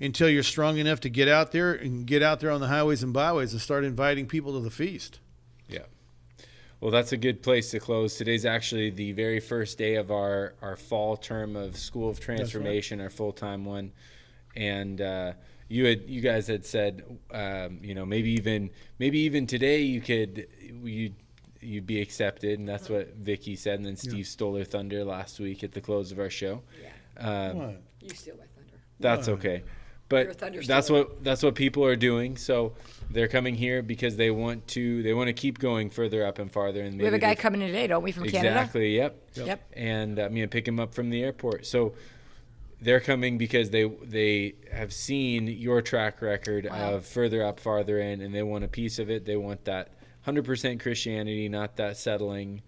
until you're strong enough to get out there on the highways and byways and start inviting people to the feast. Yeah. Well, that's a good place to close. Today's actually the very first day of our fall term of School of Transformation, our full-time one. And you guys had said, maybe even today you'd be accepted, and that's what Vicki said. And then Steve stole her thunder last week at the close of our show. Yeah. What? You steal my thunder. That's okay, You're a but thunder that's what people are doing. So they're coming here because they want to keep going further up and farther. And We have a guy coming in today, don't we, from Canada? Exactly. Yep. And I'm gonna pick him up from the airport. So they're coming because they have seen your track record of further up, farther in, and they want a piece of it. They want that 100% Christianity, not that settling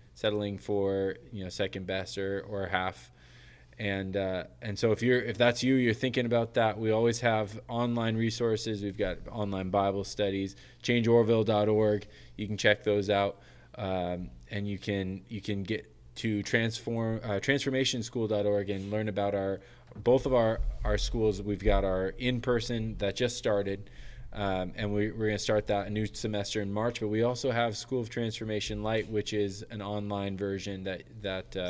for second best or half. And so if that's you're thinking about that, we always have online resources. We've got online Bible studies, changeorville.org. You can check those out, and you can get to transformationschool.org and learn about both of our schools. We've got our in-person that just started, and we're going to start a new semester in March. But we also have School of Transformation Light, which is an online version that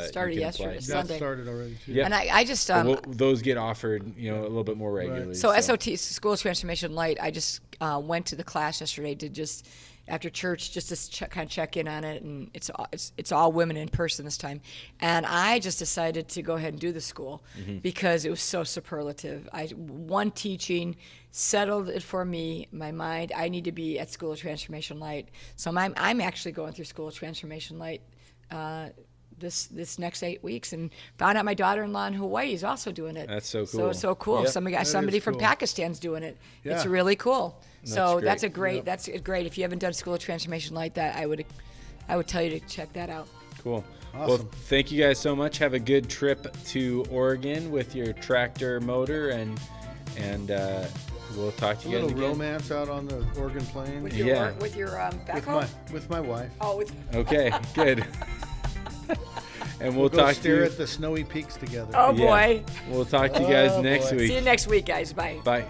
Started That yesterday. Sunday. started already too. Yeah. And I just those get offered a little bit more regularly. So SOT, School of Transformation Light, I just went to the class yesterday to just after church just to kind of check in on it, and it's all women in person this time, and I just decided to go ahead and do the school because it was so superlative. One teaching settled it for me, my mind. I need to be at School of Transformation Light, so I'm actually going through School of Transformation Light this next 8 weeks, and found out my daughter-in-law in Hawaii is also doing it. That's so cool. So cool. Yep. Somebody is from cool. Pakistan's doing it. It's Yeah. really cool. So great. that's great. If you haven't done School of Transformation Light, that I would tell you to check that out. Cool. Awesome. Well, thank you guys so much. Have a good trip to Oregon with your tractor motor, and we'll talk to A you guys little again. romance out on the Oregon Plains With with, your Yeah. backhoe. my wife. Oh, with Okay, good. And we'll We'll go talk to stare you. at the snowy peaks together. oh Yeah. boy. We'll talk to you guys Oh, next boy. week. See you next week, guys. Bye. Bye.